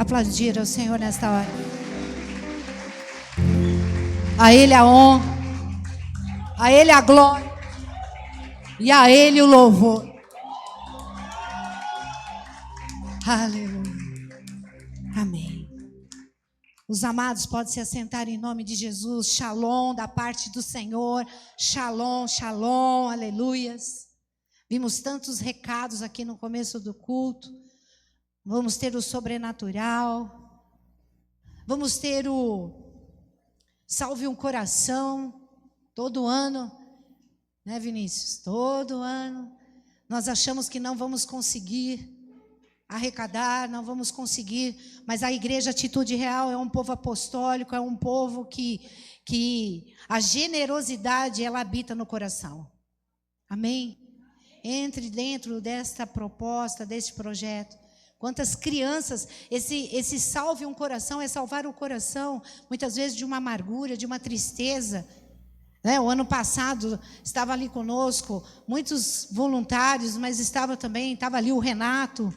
Aplaudir ao Senhor nesta hora. A Ele a honra, a Ele a glória e a Ele o louvor. Aleluia. Amém. Os amados podem se assentar em nome de Jesus. Shalom da parte do Senhor. Shalom, shalom, aleluias. Vimos tantos recados aqui no começo do culto. Vamos ter o sobrenatural. Vamos ter o Salve um Coração. Todo ano, né, Vinícius? Todo ano. Nós achamos que não vamos conseguir arrecadar, não vamos conseguir, mas a Igreja Atitude Real é um povo apostólico, é um povo que a generosidade, ela habita no coração. Amém? Entre dentro desta proposta, deste projeto. Quantas crianças, esse salve um coração é salvar o coração, muitas vezes de uma amargura, de uma tristeza. Né? O ano passado estava ali conosco muitos voluntários, mas estava ali o Renato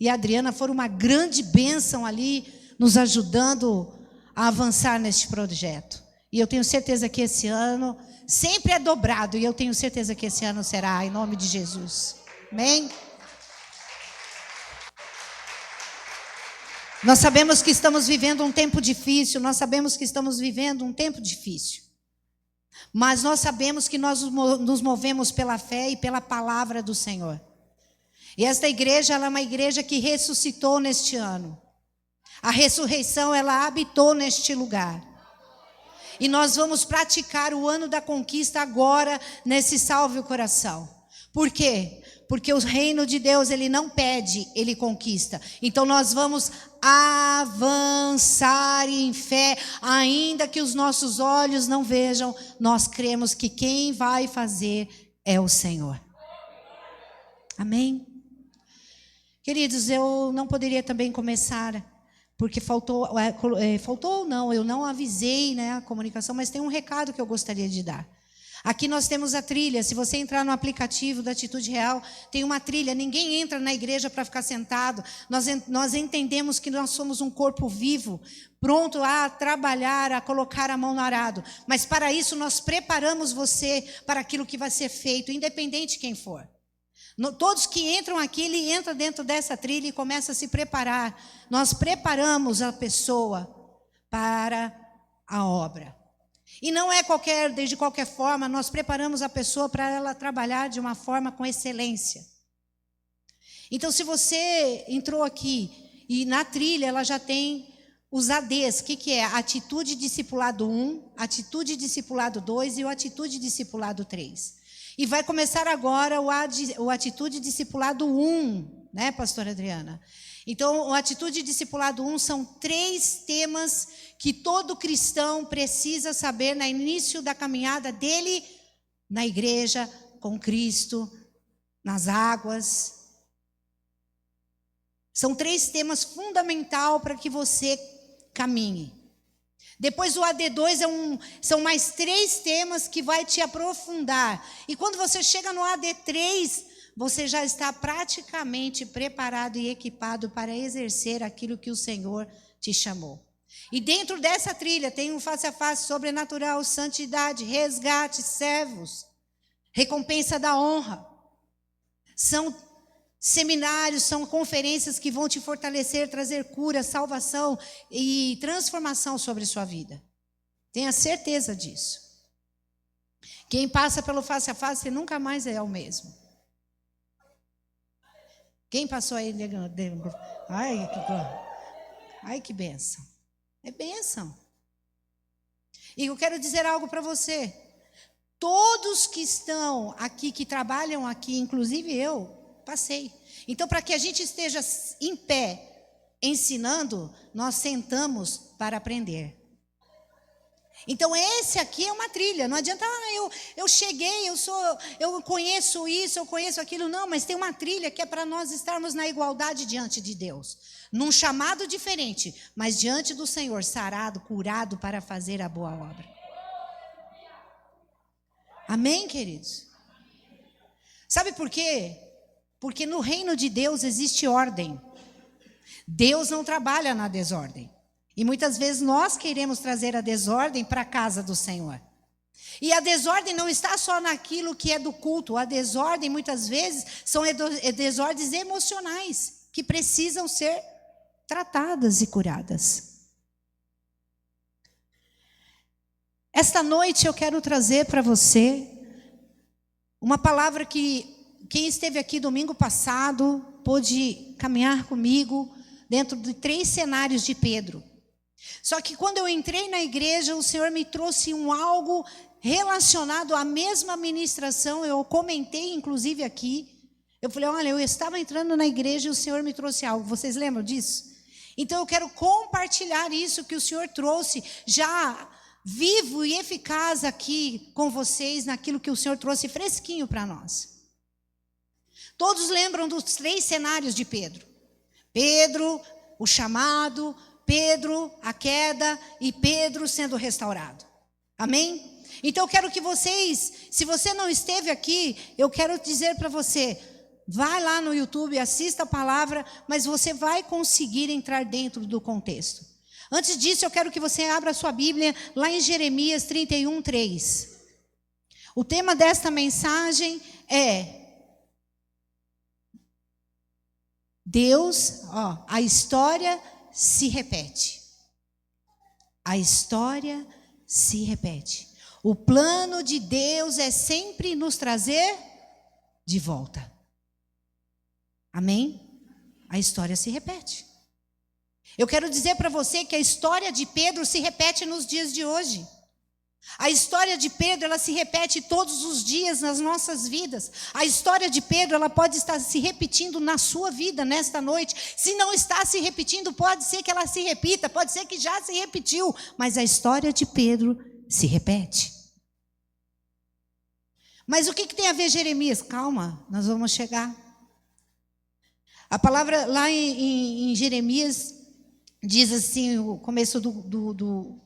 e a Adriana, foram uma grande bênção ali, nos ajudando a avançar neste projeto. E eu tenho certeza que esse ano sempre é dobrado, e eu tenho certeza que esse ano será, em nome de Jesus. Amém? Nós sabemos que estamos vivendo um tempo difícil, mas nós sabemos que nós nos movemos pela fé e pela palavra do Senhor. E esta igreja, ela é uma igreja que ressuscitou neste ano. A ressurreição, ela habitou neste lugar. E nós vamos praticar o ano da conquista agora, nesse Salve o Coração. Por quê? Porque o reino de Deus, ele não pede, ele conquista. Então nós vamos avançar em fé, ainda que os nossos olhos não vejam, nós cremos que quem vai fazer é o Senhor. Amém? Queridos, eu não poderia também começar, porque eu não avisei, né, a comunicação, mas tem um recado que eu gostaria de dar. Aqui nós temos a trilha. Se você entrar no aplicativo da Atitude Real, tem uma trilha. Ninguém entra na igreja para ficar sentado. Nós entendemos que nós somos um corpo vivo, pronto a trabalhar, a colocar a mão no arado. Mas para isso nós preparamos você para aquilo que vai ser feito, independente de quem for. Todos que entram aqui, ele entra dentro dessa trilha e começa a se preparar. Nós preparamos a pessoa para a obra. E não é de qualquer forma, nós preparamos a pessoa para ela trabalhar de uma forma com excelência. Então, se você entrou aqui e na trilha ela já tem os ADs, que é? Atitude Discipulado 1, Atitude Discipulado 2 e o Atitude Discipulado 3. E vai começar agora o Atitude Discipulado 1, né, pastora Adriana? Então, o Atitude Discipulado 1 são 3 temas que todo cristão precisa saber no início da caminhada dele na igreja, com Cristo, nas águas. São 3 temas fundamentais para que você caminhe. Depois o AD2 são mais 3 temas que vai te aprofundar. E quando você chega no AD3, você já está praticamente preparado e equipado para exercer aquilo que o Senhor te chamou. E dentro dessa trilha tem um face a face sobrenatural, santidade, resgate, servos, recompensa da honra. São seminários, são conferências que vão te fortalecer, trazer cura, salvação e transformação sobre sua vida. Tenha certeza disso. Quem passa pelo face a face nunca mais é o mesmo. Quem passou aí? Ai, que bênção. É bênção. E eu quero dizer algo para você. Todos que estão aqui, que trabalham aqui, inclusive eu, passei. Então, para que a gente esteja em pé, ensinando, nós sentamos para aprender. Então, esse aqui é uma trilha. Não adianta, eu cheguei, eu conheço isso, eu conheço aquilo. Não, mas tem uma trilha que é para nós estarmos na igualdade diante de Deus. Num chamado diferente, mas diante do Senhor, sarado, curado para fazer a boa obra. Amém, queridos? Sabe por quê? Porque no reino de Deus existe ordem. Deus não trabalha na desordem. E muitas vezes nós queremos trazer a desordem para a casa do Senhor. E a desordem não está só naquilo que é do culto. A desordem, muitas vezes, são desordens emocionais que precisam ser tratadas e curadas. Esta noite eu quero trazer para você uma palavra que quem esteve aqui domingo passado pôde caminhar comigo dentro de 3 cenários de Pedro. Só que quando eu entrei na igreja, o Senhor me trouxe algo relacionado à mesma ministração. Eu comentei, inclusive, aqui. Eu falei, olha, eu estava entrando na igreja e o Senhor me trouxe algo. Vocês lembram disso? Então eu quero compartilhar isso que o Senhor trouxe, já vivo e eficaz aqui com vocês, naquilo que o Senhor trouxe fresquinho para nós. Todos lembram dos 3 cenários de Pedro. Pedro, o chamado, Pedro, a queda e Pedro sendo restaurado. Amém? Então eu quero que vocês, se você não esteve aqui, eu quero dizer para você, vai lá no YouTube, assista a palavra, mas você vai conseguir entrar dentro do contexto. Antes disso, eu quero que você abra a sua Bíblia lá em Jeremias 31:3. O tema desta mensagem é Deus, a história se repete. A história se repete. O plano de Deus é sempre nos trazer de volta. Amém? A história se repete. Eu quero dizer para você que a história de Pedro se repete nos dias de hoje. A história de Pedro, ela se repete todos os dias nas nossas vidas. A história de Pedro, ela pode estar se repetindo na sua vida nesta noite. Se não está se repetindo, pode ser que ela se repita, pode ser que já se repetiu, mas a história de Pedro se repete. Mas o que tem a ver Jeremias? Calma, nós vamos chegar. A palavra lá em Jeremias diz assim, o começo do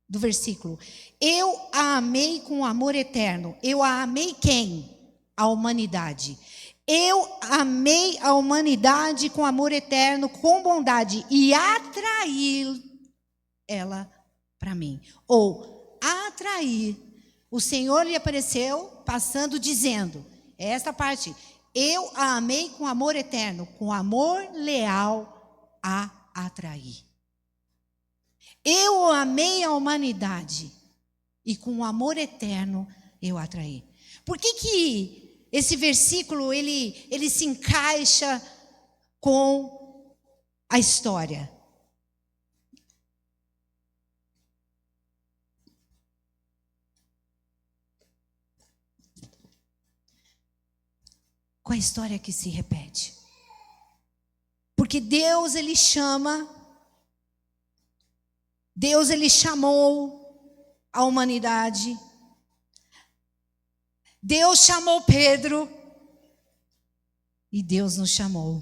versículo. Eu a amei com amor eterno. Eu a amei quem? A humanidade. Eu amei a humanidade com amor eterno, com bondade, e atraí ela para mim. Ou atrair. O Senhor lhe apareceu passando dizendo, esta parte, eu a amei com amor eterno, com amor leal a atrair. Eu amei a humanidade e com amor eterno eu atraí. Por que esse versículo ele se encaixa com a história? Com a história que se repete. Porque Deus ele chamou a humanidade. Deus chamou Pedro. E Deus nos chamou.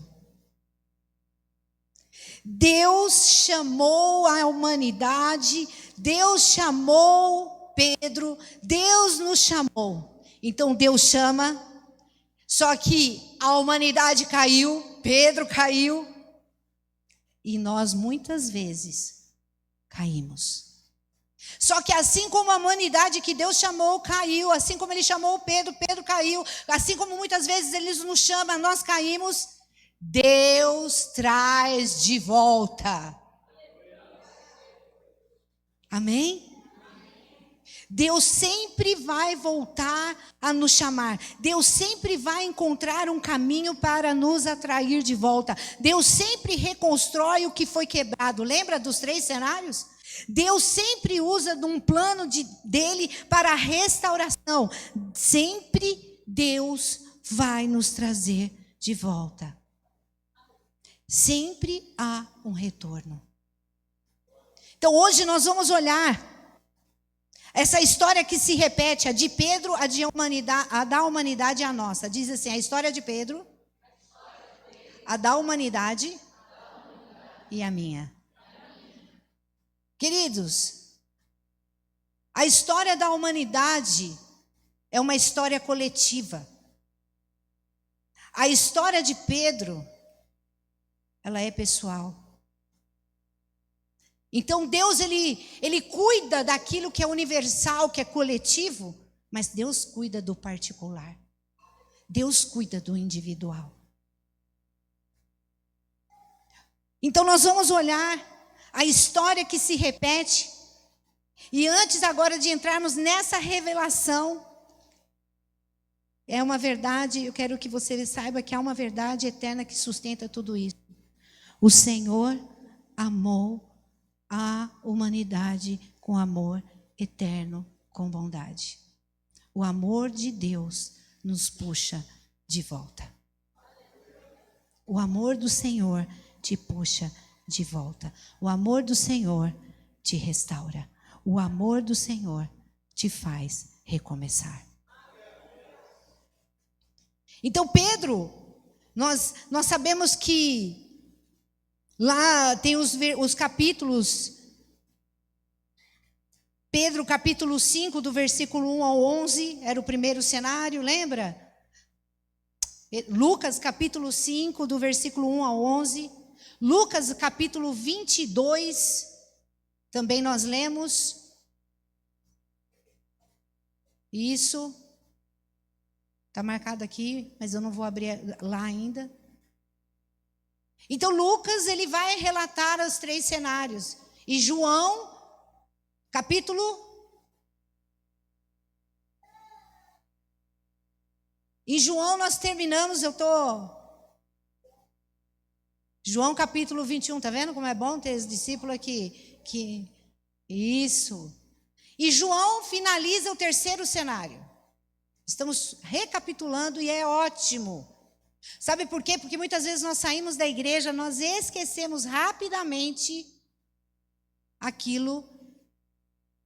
Deus chamou a humanidade. Deus chamou Pedro. Deus nos chamou. Então Deus chama. Só que a humanidade caiu. Pedro caiu. E nós muitas vezes caímos. Só que assim como a humanidade que Deus chamou caiu, assim como Ele chamou Pedro, Pedro caiu, assim como muitas vezes Ele nos chama, nós caímos, Deus traz de volta. Amém? Deus sempre vai voltar a nos chamar. Deus sempre vai encontrar um caminho para nos atrair de volta. Deus sempre reconstrói o que foi quebrado. Lembra dos 3 cenários? Deus sempre usa de um plano dele para a restauração. Sempre Deus vai nos trazer de volta. Sempre há um retorno. Então hoje nós vamos olhar essa história que se repete, a de Pedro, a da humanidade e a nossa. Diz assim, a história de Pedro, a da humanidade e a minha. Queridos, a história da humanidade é uma história coletiva. A história de Pedro ela é pessoal. Então Deus, ele cuida daquilo que é universal, que é coletivo, mas Deus cuida do particular. Deus cuida do individual. Então nós vamos olhar a história que se repete. E antes agora de entrarmos nessa revelação, é uma verdade, eu quero que você saiba que há uma verdade eterna que sustenta tudo isso. O Senhor amou a humanidade com amor eterno, com bondade. O amor de Deus nos puxa de volta. O amor do Senhor te puxa de volta. O amor do Senhor te restaura. O amor do Senhor te faz recomeçar. Então Pedro, nós sabemos que lá tem os capítulos, Pedro capítulo 5, do versículo 1 ao 11, era o primeiro cenário, lembra? Lucas capítulo 5, do versículo 1 ao 11. Lucas capítulo 22, também nós lemos. Isso. Está marcado aqui, mas eu não vou abrir lá ainda. Então Lucas, ele vai relatar os 3 cenários. E João, capítulo... Em João nós terminamos, João capítulo 21, tá vendo como é bom ter esse discípulo aqui? Isso. E João finaliza o 3º cenário. Estamos recapitulando e é ótimo. Sabe por quê? Porque muitas vezes nós saímos da igreja, nós esquecemos rapidamente aquilo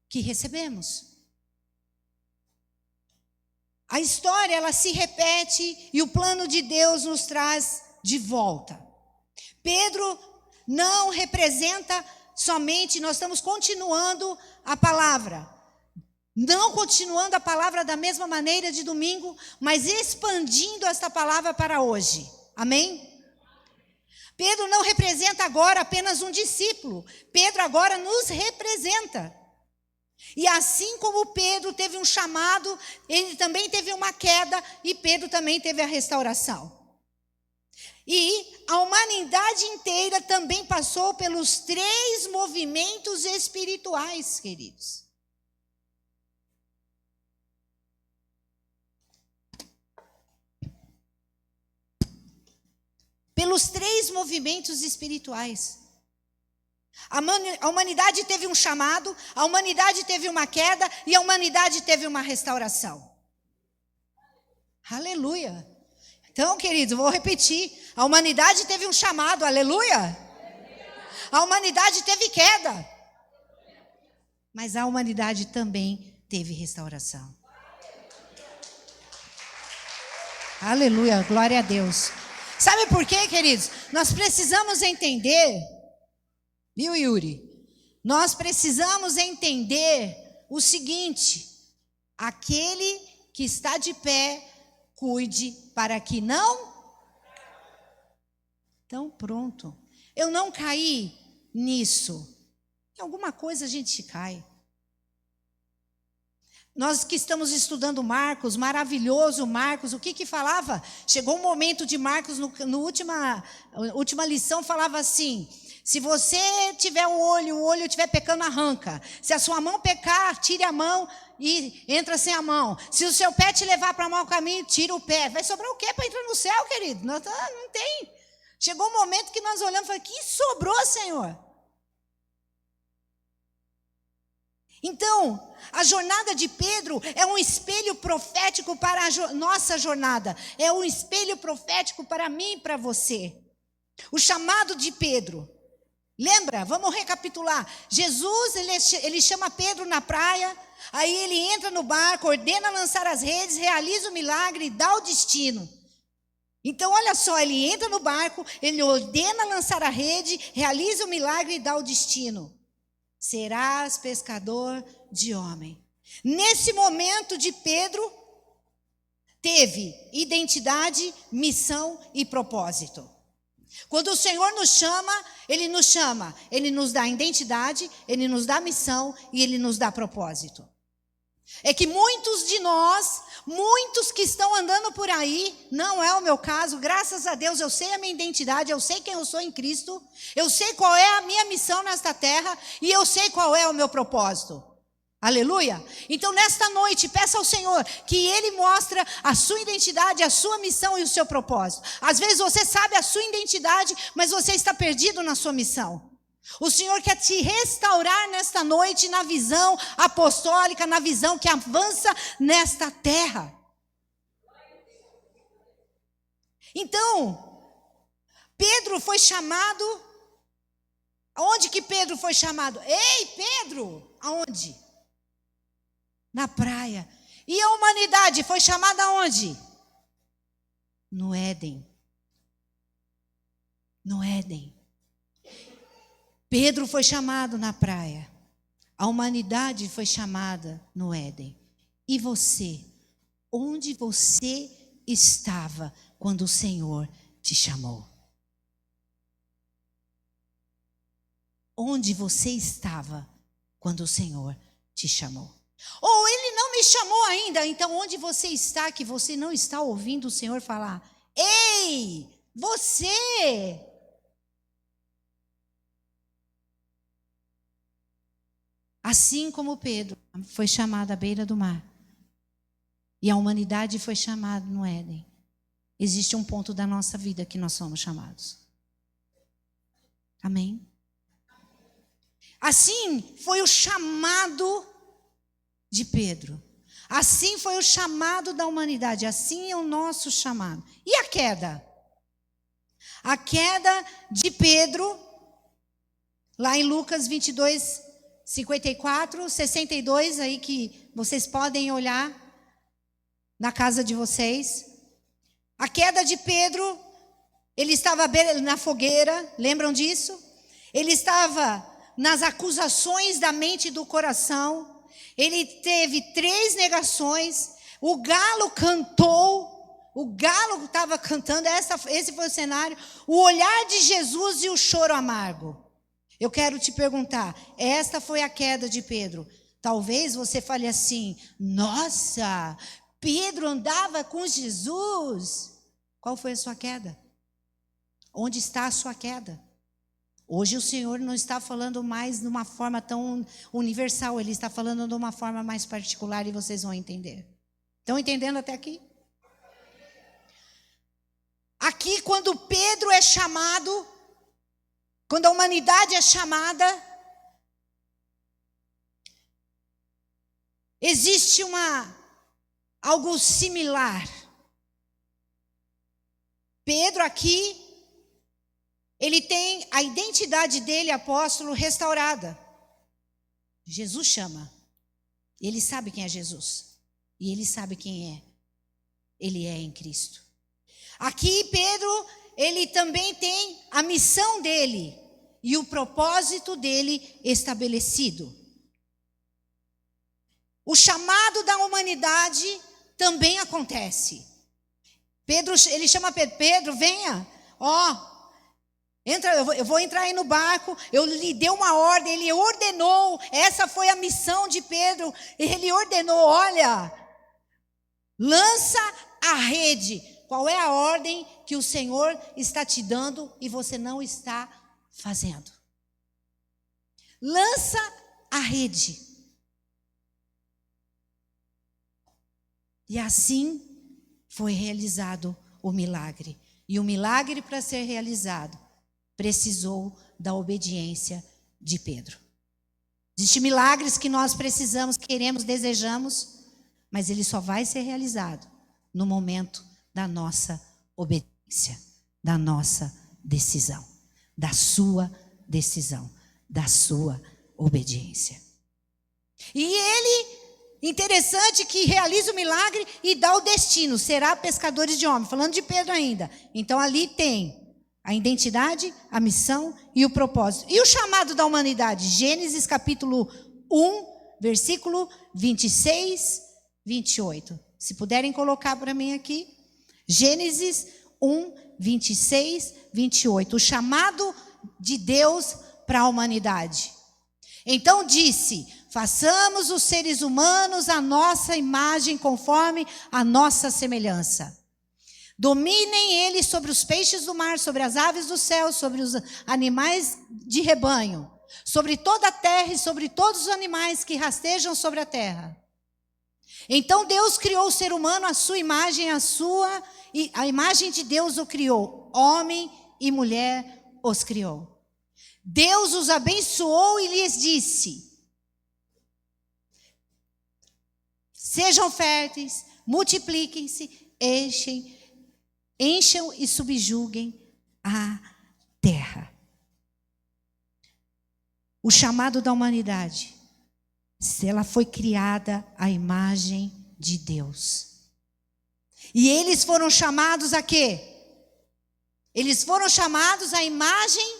que recebemos. A história, ela se repete e o plano de Deus nos traz de volta. Pedro não representa somente, nós estamos continuando a palavra. Não continuando a palavra da mesma maneira de domingo, mas expandindo esta palavra para hoje. Amém? Pedro não representa agora apenas um discípulo. Pedro agora nos representa. E assim como Pedro teve um chamado, ele também teve uma queda e Pedro também teve a restauração. E a humanidade inteira também passou pelos 3 movimentos espirituais, queridos. Pelos 3 movimentos espirituais. A humanidade teve um chamado, a humanidade teve uma queda e a humanidade teve uma restauração. Aleluia. Então, queridos, vou repetir. A humanidade teve um chamado, aleluia. A humanidade teve queda. Mas a humanidade também teve restauração. Aleluia, glória a Deus. Sabe por quê, queridos? Nós precisamos entender, viu, Yuri? Nós precisamos entender o seguinte: aquele que está de pé, cuide para que não... Então, pronto. Eu não caí nisso. Em alguma coisa a gente cai. Nós que estamos estudando Marcos, maravilhoso Marcos, o que falava? Chegou um momento de Marcos, no última lição, falava assim: se você tiver o olho estiver pecando, arranca. Se a sua mão pecar, tire a mão e entra sem a mão. Se o seu pé te levar para mau caminho, tira o pé. Vai sobrar o quê para entrar no céu, querido? Não tem. Chegou um momento que nós olhamos e falamos: que sobrou, Senhor? Então, a jornada de Pedro é um espelho profético para a nossa jornada. É um espelho profético para mim e para você. O chamado de Pedro. Lembra? Vamos recapitular. Jesus, ele chama Pedro na praia. Aí ele entra no barco, ordena lançar as redes, realiza o milagre e dá o destino. Então, olha só, ele entra no barco, ele ordena lançar a rede, realiza o milagre e dá o destino. Serás pescador de homem. Nesse momento de Pedro, teve identidade, missão e propósito. Quando o Senhor nos chama, Ele nos dá identidade, Ele nos dá missão e Ele nos dá propósito. É que muitos de nós, muitos que estão andando por aí, não é o meu caso, graças a Deus eu sei a minha identidade, eu sei quem eu sou em Cristo, eu sei qual é a minha missão nesta terra e eu sei qual é o meu propósito. Aleluia! Então nesta noite, peça ao Senhor que Ele mostre a sua identidade, a sua missão e o seu propósito. Às vezes você sabe a sua identidade, mas você está perdido na sua missão. O Senhor quer te restaurar nesta noite na visão apostólica, na visão que avança nesta terra. Então, Pedro foi chamado. Aonde que Pedro foi chamado? Ei, Pedro! Aonde? Na praia. E a humanidade foi chamada aonde? No Éden. No Éden. Pedro foi chamado na praia. A humanidade foi chamada no Éden. E você? Onde você estava quando o Senhor te chamou? Onde você estava quando o Senhor te chamou? Ou Ele não me chamou ainda, então onde você está que você não está ouvindo o Senhor falar? Ei, você! Assim como Pedro foi chamado à beira do mar e a humanidade foi chamada no Éden, existe um ponto da nossa vida que nós somos chamados. Amém? Assim foi o chamado de Pedro. Assim foi o chamado da humanidade. Assim é o nosso chamado. E a queda? A queda de Pedro, lá em Lucas 22, 54, 62, aí que vocês podem olhar na casa de vocês. A queda de Pedro, ele estava na fogueira, lembram disso? Ele estava nas acusações da mente e do coração. Ele teve 3 negações. O galo cantou. O galo estava cantando. Esse foi o cenário. O olhar de Jesus e o choro amargo. Eu quero te perguntar. Esta foi a queda de Pedro. Talvez você fale assim: nossa, Pedro andava com Jesus. Qual foi a sua queda? Onde está a sua queda? Hoje o Senhor não está falando mais de uma forma tão universal, Ele está falando de uma forma mais particular e vocês vão entender. Estão entendendo até aqui? Aqui, quando Pedro é chamado, quando a humanidade é chamada, existe algo similar. Pedro aqui, ele tem a identidade dele, apóstolo, restaurada. Jesus chama. Ele sabe quem é Jesus. E ele sabe quem ele é em Cristo. Aqui Pedro, ele também tem a missão dele e o propósito dele estabelecido. O chamado da humanidade também acontece. Pedro, ele chama Pedro, venha, entra, eu vou entrar aí no barco. Eu lhe dei uma ordem, ele ordenou. Essa foi a missão de Pedro. Ele ordenou, olha, lança a rede. Qual é a ordem que o Senhor está te dando e você não está fazendo? Lança a rede. E assim foi realizado o milagre. E o milagre, para ser realizado, precisou da obediência de Pedro. Existem milagres que nós precisamos, queremos, desejamos, mas ele só vai ser realizado no momento da nossa obediência, da nossa decisão, da sua decisão, da sua obediência. E ele, interessante que realiza o milagre e dá o destino, será pescadores de homens, falando de Pedro ainda. Então ali tem a identidade, a missão e o propósito. E o chamado da humanidade? Gênesis capítulo 1, versículo 26, 28. Se puderem colocar para mim aqui. Gênesis 1, 26, 28. O chamado de Deus para a humanidade. Então disse: façamos os seres humanos a nossa imagem, conforme a nossa semelhança. Dominem eles sobre os peixes do mar, sobre as aves do céu, sobre os animais de rebanho, sobre toda a terra e sobre todos os animais que rastejam sobre a terra. Então Deus criou o ser humano à sua imagem, a imagem de Deus o criou, homem e mulher os criou. Deus os abençoou e lhes disse: sejam férteis, multipliquem-se, encham e subjuguem a terra. O chamado da humanidade, ela foi criada à imagem de Deus. E eles foram chamados a quê? Eles foram chamados à imagem.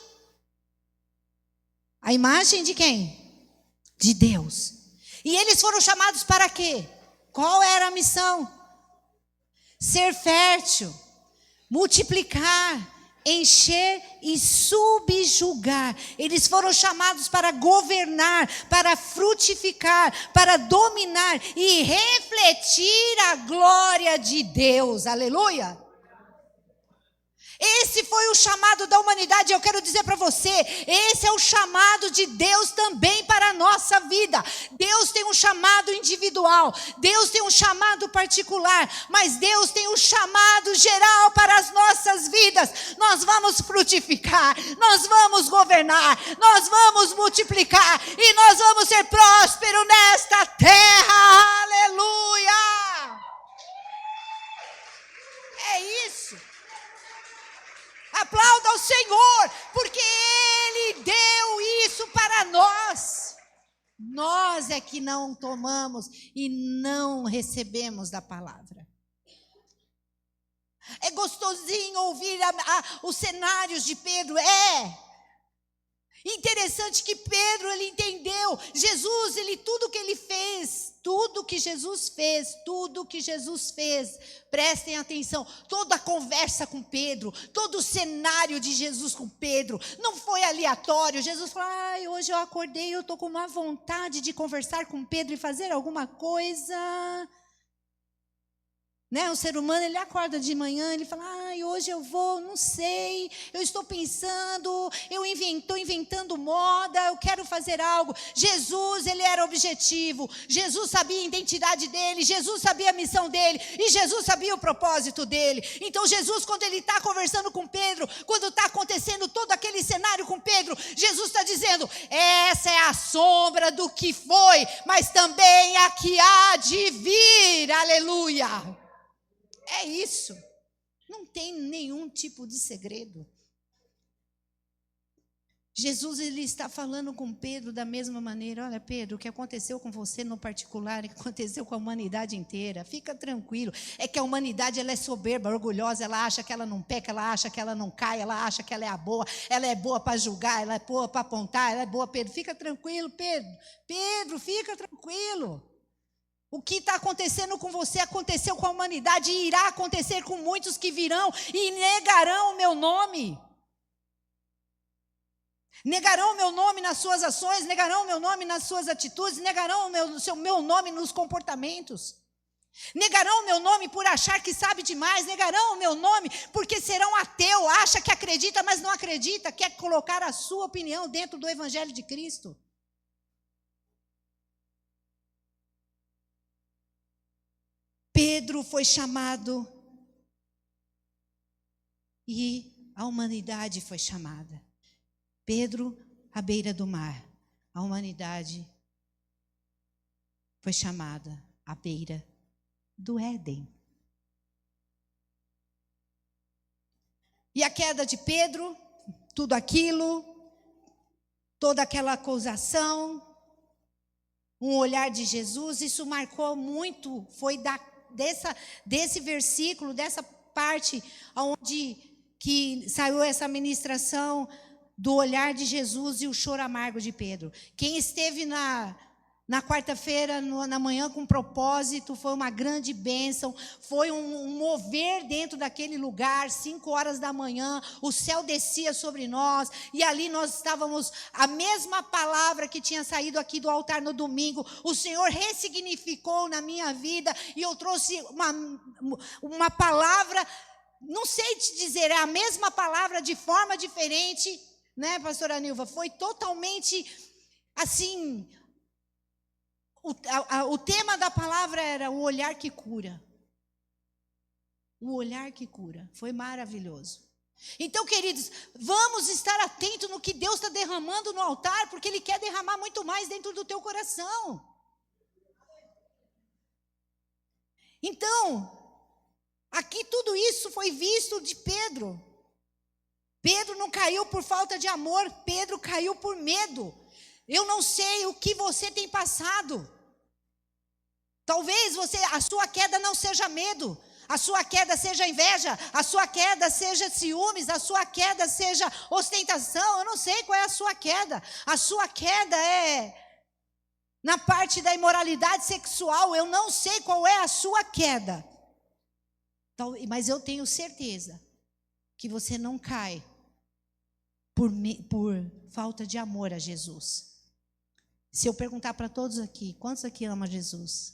A imagem de quem? De Deus. E eles foram chamados para quê? Qual era a missão? Ser fértil, multiplicar, encher e subjugar. Eles foram chamados para governar, para frutificar, para dominar e refletir a glória de Deus. Aleluia! Esse foi o chamado da humanidade. Eu quero dizer para você, esse é o chamado de Deus também para a nossa vida. Deus tem um chamado individual, Deus tem um chamado particular, mas Deus tem um chamado geral para as nossas vidas. Nós vamos frutificar, nós vamos governar, nós vamos multiplicar e nós vamos ser prósperos nesta terra. Aleluia! É isso. Aplauda ao Senhor, porque Ele deu isso para nós. Nós é que não tomamos e não recebemos da palavra. É gostosinho ouvir os cenários de Pedro, Interessante que Pedro, ele entendeu, Jesus, tudo que ele fez, tudo que Jesus fez, prestem atenção, toda a conversa com Pedro, todo o cenário de Jesus com Pedro, não foi aleatório. Jesus falou: hoje eu acordei, eu estou com uma vontade de conversar com Pedro e fazer alguma coisa. Né? O ser humano, ele acorda de manhã, ele fala: hoje eu vou, não sei, eu estou pensando, estou inventando moda, eu quero fazer algo. Jesus, ele era objetivo, Jesus sabia a identidade dele, Jesus sabia a missão dele, e Jesus sabia o propósito dele. Então Jesus, quando ele está conversando com Pedro, quando está acontecendo todo aquele cenário com Pedro, Jesus está dizendo: essa é a sombra do que foi, mas também a que há de vir. Aleluia! É isso. Não tem nenhum tipo de segredo. Jesus, ele está falando com Pedro da mesma maneira. Olha, Pedro, o que aconteceu com você no particular, o que aconteceu com a humanidade inteira, fica tranquilo. É que a humanidade, ela é soberba, orgulhosa, ela acha que ela não peca, ela acha que ela não cai, ela acha que ela é boa para julgar, ela é boa para apontar, ela é boa. Pedro, fica tranquilo, Pedro. Pedro, fica tranquilo. O que está acontecendo com você aconteceu com a humanidade e irá acontecer com muitos que virão e negarão o meu nome. Negarão o meu nome nas suas ações, negarão o meu nome nas suas atitudes, negarão o meu nome nos comportamentos. Negarão o meu nome por achar que sabe demais, negarão o meu nome porque serão ateu, acha que acredita, mas não acredita, quer colocar a sua opinião dentro do Evangelho de Cristo. Pedro foi chamado e a humanidade foi chamada. Pedro, à beira do mar. A humanidade foi chamada à beira do Éden. E a queda de Pedro, tudo aquilo, toda aquela acusação, um olhar de Jesus, isso marcou muito, foi desse versículo, dessa parte onde que saiu essa ministração do olhar de Jesus e o choro amargo de Pedro. Quem esteve na quarta-feira, na manhã, com propósito, foi uma grande bênção, foi um mover dentro daquele lugar, 5 horas da manhã, o céu descia sobre nós, e ali nós estávamos, a mesma palavra que tinha saído aqui do altar no domingo, o Senhor ressignificou na minha vida, e eu trouxe uma palavra, não sei te dizer, é a mesma palavra de forma diferente, né, pastora Nilva? Foi totalmente, assim... O tema da palavra era o olhar que cura. O olhar que cura. Foi maravilhoso. Então, queridos, vamos estar atentos no que Deus está derramando no altar, porque Ele quer derramar muito mais dentro do teu coração. Então, aqui tudo isso foi visto de Pedro. Pedro não caiu por falta de amor, Pedro caiu por medo. Eu não sei o que você tem passado. Talvez a sua queda não seja medo, a sua queda seja inveja, a sua queda seja ciúmes, a sua queda seja ostentação, eu não sei qual é a sua queda. A sua queda é na parte da imoralidade sexual, eu não sei qual é a sua queda. Mas eu tenho certeza que você não cai por falta de amor a Jesus. Se eu perguntar para todos aqui, quantos aqui amam Jesus?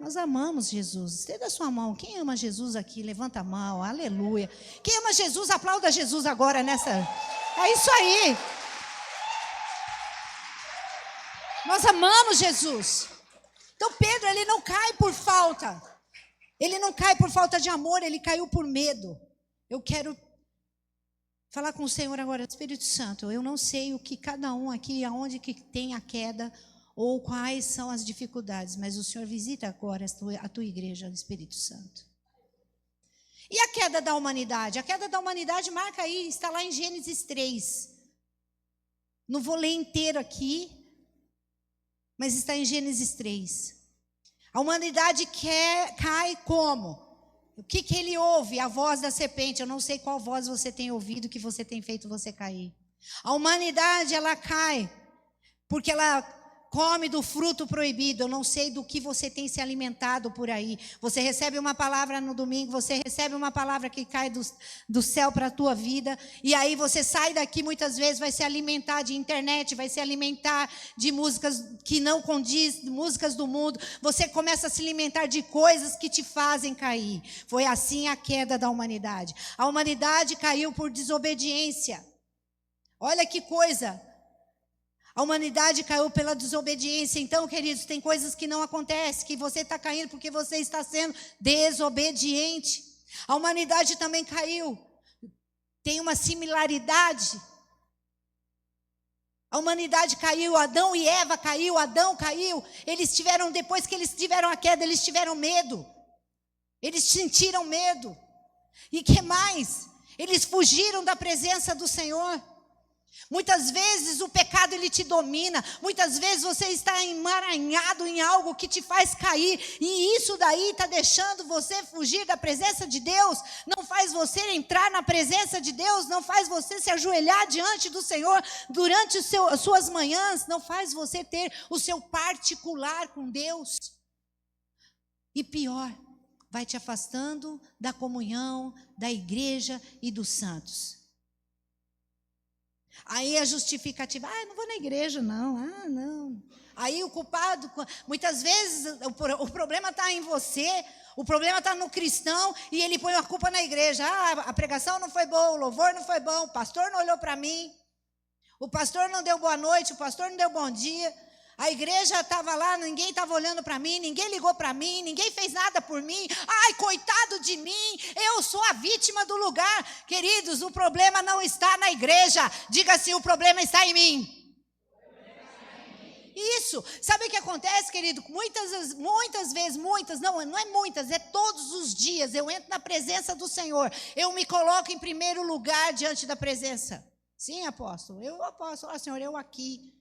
Nós amamos Jesus. Estenda a sua mão. Quem ama Jesus aqui? Levanta a mão. Aleluia. Quem ama Jesus, aplauda Jesus agora nessa. É isso aí. Nós amamos Jesus. Então Pedro, ele não cai por falta. Ele não cai por falta de amor, ele caiu por medo. Eu quero falar com o Senhor agora, Espírito Santo. Eu não sei o que cada um aqui, aonde que tem a queda, ou quais são as dificuldades, mas o Senhor visita agora a tua igreja, Espírito Santo. E a queda da humanidade? A queda da humanidade marca aí, está lá em Gênesis 3. Não vou ler inteiro aqui, mas está em Gênesis 3. A humanidade cai como? O que ele ouve? A voz da serpente. Eu não sei qual voz você tem ouvido que você tem feito você cair. A humanidade, ela cai porque ela come do fruto proibido. Eu não sei do que você tem se alimentado por aí. Você recebe uma palavra no domingo, você recebe uma palavra que cai do céu para a tua vida, e aí você sai daqui, muitas vezes vai se alimentar de internet, vai se alimentar de músicas que não condiz, músicas do mundo. Você começa a se alimentar de coisas que te fazem cair. Foi assim a queda da humanidade. A humanidade caiu por desobediência. Olha que coisa. A humanidade caiu pela desobediência. Então, queridos, tem coisas que não acontecem, que você está caindo porque você está sendo desobediente. A humanidade também caiu. Tem uma similaridade. A humanidade caiu, Adão e Eva caiu, Adão caiu. Eles tiveram, depois que eles tiveram a queda, eles tiveram medo. Eles sentiram medo. E que mais? Eles fugiram da presença do Senhor. Muitas vezes o pecado ele te domina, muitas vezes você está emaranhado em algo que te faz cair, e isso daí está deixando você fugir da presença de Deus, não faz você entrar na presença de Deus, não faz você se ajoelhar diante do Senhor durante as suas manhãs, não faz você ter o seu particular com Deus. E pior, vai te afastando da comunhão, da igreja e dos santos. Aí a justificativa, não vou na igreja não, não. Aí o culpado, muitas vezes o problema está em você, o problema está no cristão e ele põe a culpa na igreja. A pregação não foi boa, o louvor não foi bom, o pastor não olhou para mim, o pastor não deu boa noite, o pastor não deu bom dia. A igreja estava lá, ninguém estava olhando para mim, ninguém ligou para mim, ninguém fez nada por mim. Ai, coitado de mim, eu sou a vítima do lugar. Queridos, o problema não está na igreja. Diga assim, o problema está em mim. Isso, sabe o que acontece, querido? Muitas vezes, não é muitas, é todos os dias. Eu entro na presença do Senhor, eu me coloco em primeiro lugar diante da presença. Sim, apóstolo, Senhor, eu aqui.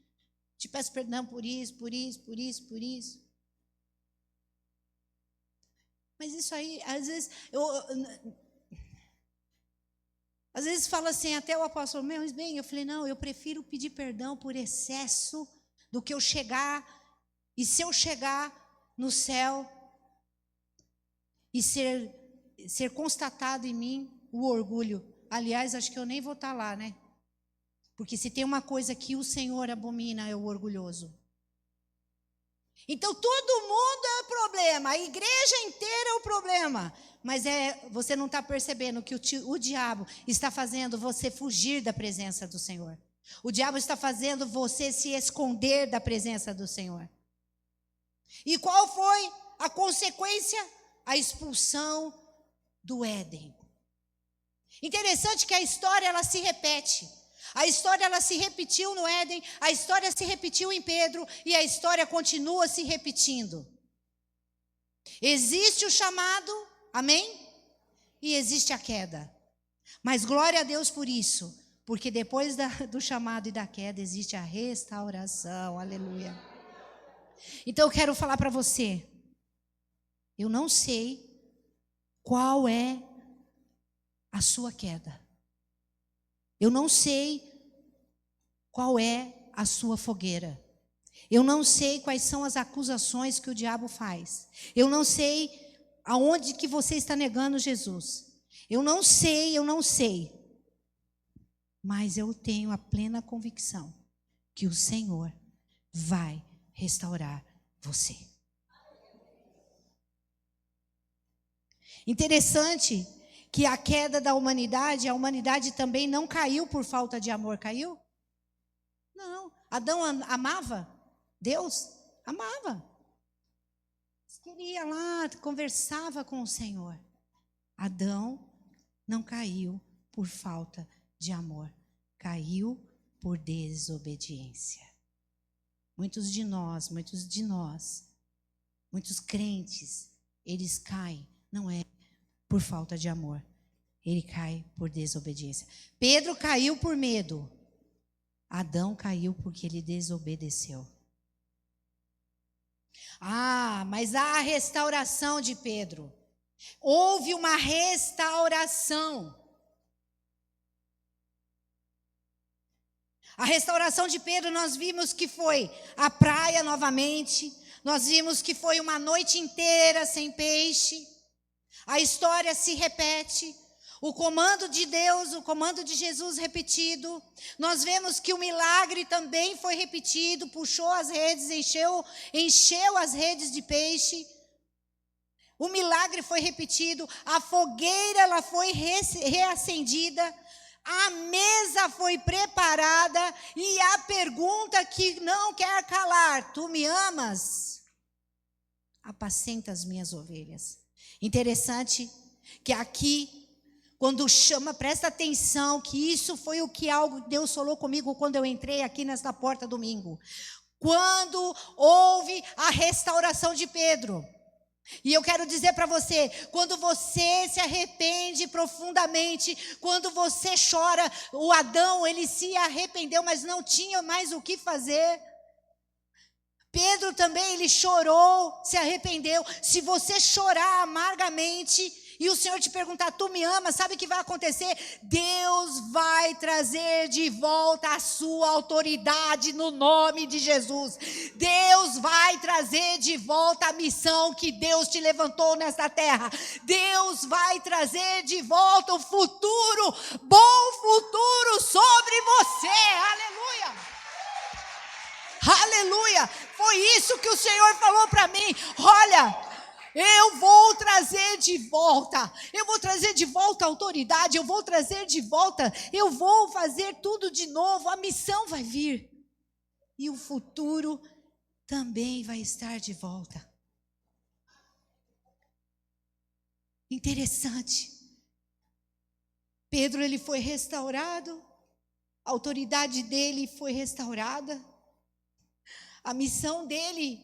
Te peço perdão por isso. Mas isso aí, às vezes fala assim, até o apóstolo, eu falei, não, eu prefiro pedir perdão por excesso do que eu chegar E se eu chegar no céu e ser constatado em mim o orgulho? Aliás, acho que eu nem vou estar lá, né? Porque se tem uma coisa que o Senhor abomina é o orgulhoso. Então todo mundo é o problema, a igreja inteira é o problema. Mas você não está percebendo que o diabo está fazendo você fugir da presença do Senhor. O diabo está fazendo você se esconder da presença do Senhor. E qual foi a consequência? A expulsão do Éden. Interessante que a história ela se repete. A história ela se repetiu no Éden, a história se repetiu em Pedro e a história continua se repetindo. Existe o chamado, amém? E existe a queda. Mas glória a Deus por isso, porque depois do chamado e da queda existe a restauração, aleluia. Então eu quero falar para você, eu não sei qual é a sua queda. Eu não sei qual é a sua fogueira. Eu não sei quais são as acusações que o diabo faz. Eu não sei aonde que você está negando Jesus. Eu não sei. Mas eu tenho a plena convicção que o Senhor vai restaurar você. Interessante que a queda da humanidade, a humanidade também não caiu por falta de amor, caiu? Não. Adão amava Deus? Amava. Queria lá, conversava com o Senhor. Adão não caiu por falta de amor, caiu por desobediência. Muitos de nós, muitos crentes, eles caem, não é por falta de amor, ele cai por desobediência. Pedro caiu por medo, Adão caiu porque ele desobedeceu. Mas há a restauração de Pedro. Houve uma restauração. A restauração de Pedro nós vimos que foi a praia novamente. Nós vimos que foi uma noite inteira sem peixe. A história se repete. O comando de Deus, o comando de Jesus repetido. Nós vemos que o milagre também foi repetido. Puxou as redes, encheu as redes de peixe. O milagre foi repetido. A fogueira ela foi reacendida. A mesa foi preparada. E a pergunta que não quer calar: tu me amas? Apacenta as minhas ovelhas. Interessante que aqui, quando chama, presta atenção, que isso foi o que Deus falou comigo quando eu entrei aqui nesta porta domingo. Quando houve a restauração de Pedro. E eu quero dizer para você, quando você se arrepende profundamente, quando você chora, o Adão, ele se arrependeu, mas não tinha mais o que fazer. Pedro também, ele chorou, se arrependeu. Se você chorar amargamente e o Senhor te perguntar, tu me amas, sabe o que vai acontecer? Deus vai trazer de volta a sua autoridade no nome de Jesus. Deus vai trazer de volta a missão que Deus te levantou nesta terra. Deus vai trazer de volta o futuro, bom futuro sobre você. Aleluia! Aleluia! Foi isso que o Senhor falou para mim. Olha, eu vou trazer de volta a autoridade, eu vou trazer de volta, eu vou fazer tudo de novo, a missão vai vir. E o futuro também vai estar de volta. Interessante. Pedro, ele foi restaurado, a autoridade dele foi restaurada. A missão dele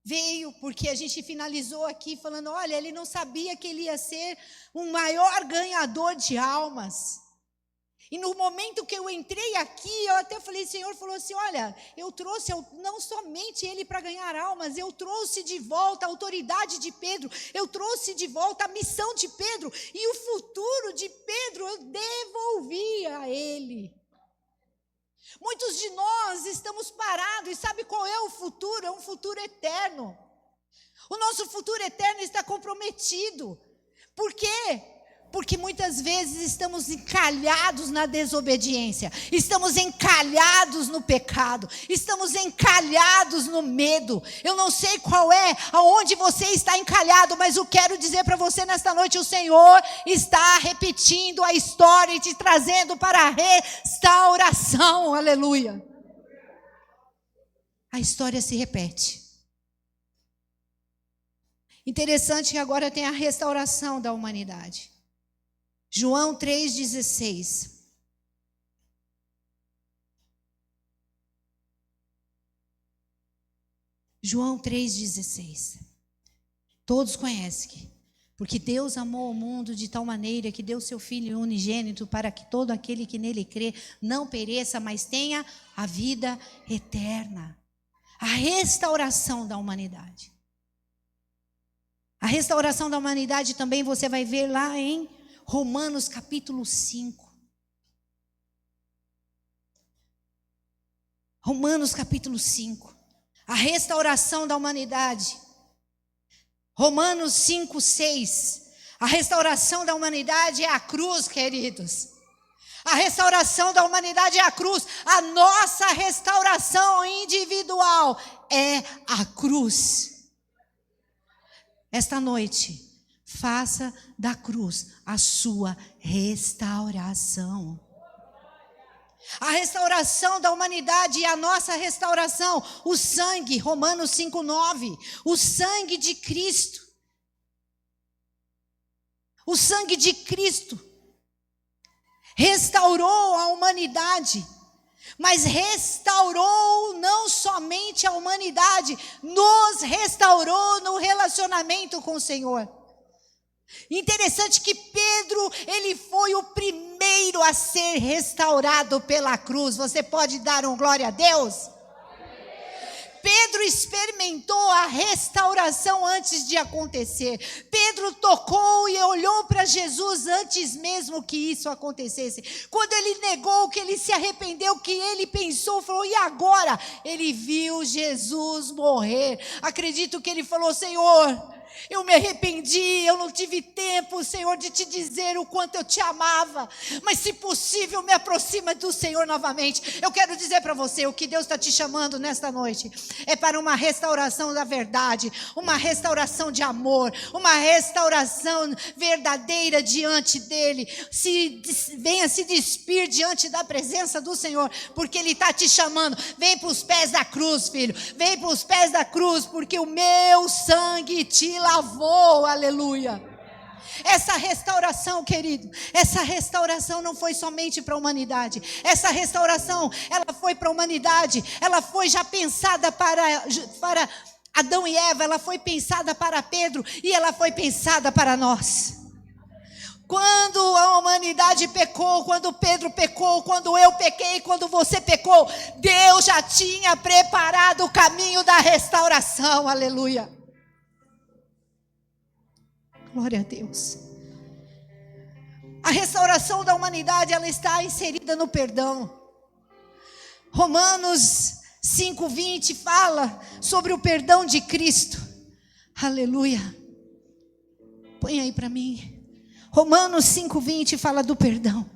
veio porque a gente finalizou aqui falando, olha, ele não sabia que ele ia ser um maior ganhador de almas. E no momento que eu entrei aqui, eu até falei, o Senhor falou assim, olha, eu trouxe não somente ele para ganhar almas, eu trouxe de volta a autoridade de Pedro, eu trouxe de volta a missão de Pedro, e o futuro de Pedro eu devolvi a ele. Muitos de nós estamos parados, e sabe qual é o futuro? É um futuro eterno. O nosso futuro eterno está comprometido. Por quê? Porque muitas vezes estamos encalhados na desobediência, estamos encalhados no pecado, estamos encalhados no medo. Eu não sei aonde você está encalhado, mas eu quero dizer para você nesta noite, o Senhor está repetindo a história e te trazendo para a restauração, aleluia. A história se repete. Interessante que agora tem a restauração da humanidade. João 3,16. João 3,16. Todos conhecem, porque Deus amou o mundo de tal maneira que deu seu Filho unigênito para que todo aquele que nele crê não pereça, mas tenha a vida eterna. A restauração da humanidade. A restauração da humanidade também você vai ver lá em Romanos capítulo 5. Romanos capítulo 5. A restauração da humanidade. Romanos 5, 6. A restauração da humanidade é a cruz, queridos. A restauração da humanidade é a cruz. A nossa restauração individual é a cruz. Esta noite, faça da cruz a sua restauração. A restauração da humanidade e a nossa restauração, o sangue, Romanos 5,9, o sangue de Cristo. O sangue de Cristo restaurou a humanidade, mas restaurou não somente a humanidade, nos restaurou no relacionamento com o Senhor. Interessante que Pedro, ele foi o primeiro a ser restaurado pela cruz. Você pode dar um glória a Deus? Pedro experimentou a restauração antes de acontecer. Pedro tocou e olhou para Jesus antes mesmo que isso acontecesse. Quando ele negou, que ele se arrependeu, que ele pensou, falou, e agora? Ele viu Jesus morrer. Acredito que ele falou, Senhor, eu me arrependi, eu não tive tempo, Senhor, de te dizer o quanto eu te amava, mas se possível me aproxima do Senhor novamente. Eu quero dizer para você, o que Deus está te chamando nesta noite, é para uma restauração da verdade, uma restauração de amor, uma restauração verdadeira diante dEle. Venha se despir diante da presença do Senhor, porque Ele está te chamando. Vem para os pés da cruz, filho, vem para os pés da cruz, porque o meu sangue te lavou, aleluia. Essa restauração, querido, essa restauração não foi somente para a humanidade. Essa restauração, ela foi para a humanidade. Ela foi já pensada para Adão e Eva. Ela foi pensada para Pedro e ela foi pensada para nós. Quando a humanidade pecou, quando Pedro pecou, quando eu pequei, quando você pecou, Deus já tinha preparado o caminho da restauração, aleluia. Glória a Deus. A restauração da humanidade, ela está inserida no perdão. Romanos 5:20 fala sobre o perdão de Cristo. Aleluia. Põe aí para mim. Romanos 5:20 fala do perdão.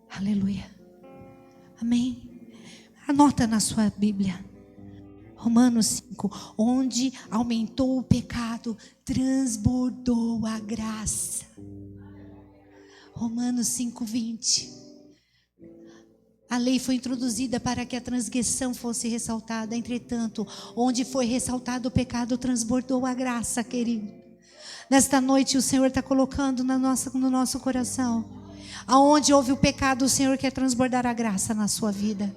Aleluia. Amém. Anota na sua Bíblia. Romanos 5, onde aumentou o pecado, transbordou a graça. Romanos 5:20. A lei foi introduzida para que a transgressão fosse ressaltada. Entretanto, onde foi ressaltado o pecado, transbordou a graça, querido. Nesta noite o Senhor está colocando no nosso coração. Aonde houve o pecado, o Senhor quer transbordar a graça na sua vida.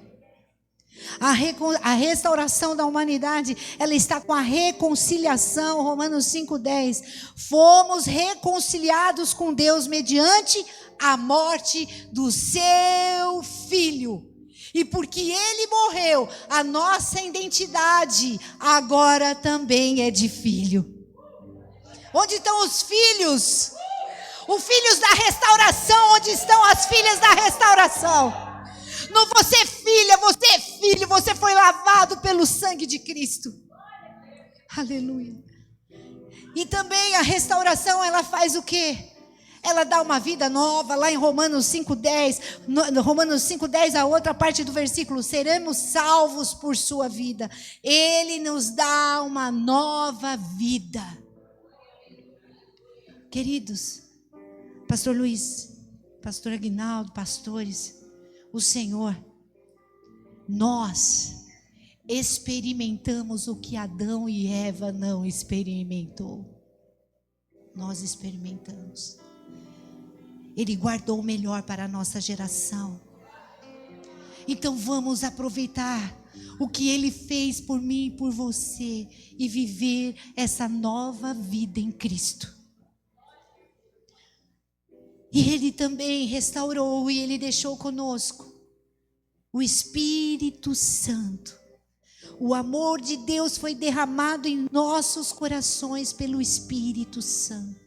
A restauração da humanidade, ela está com a reconciliação. Romanos 5:10. Fomos reconciliados com Deus mediante a morte do seu Filho. E porque Ele morreu, a nossa identidade agora também é de filho. Onde estão os filhos? Os filhos da restauração. Onde estão as filhas da restauração? Não, você filha, você é filho, você foi lavado pelo sangue de Cristo. Aleluia. E também a restauração, ela faz o quê? Ela dá uma vida nova, lá em Romanos 5,10, Romanos 5,10, a outra parte do versículo, seremos salvos por sua vida. Ele nos dá uma nova vida. Queridos, Pastor Luiz, Pastor Aguinaldo, pastores, o Senhor, nós experimentamos o que Adão e Eva não experimentou. Nós experimentamos. Ele guardou o melhor para a nossa geração. Então vamos aproveitar o que Ele fez por mim e por você e viver essa nova vida em Cristo. E Ele também restaurou e Ele deixou conosco o Espírito Santo. O amor de Deus foi derramado em nossos corações pelo Espírito Santo.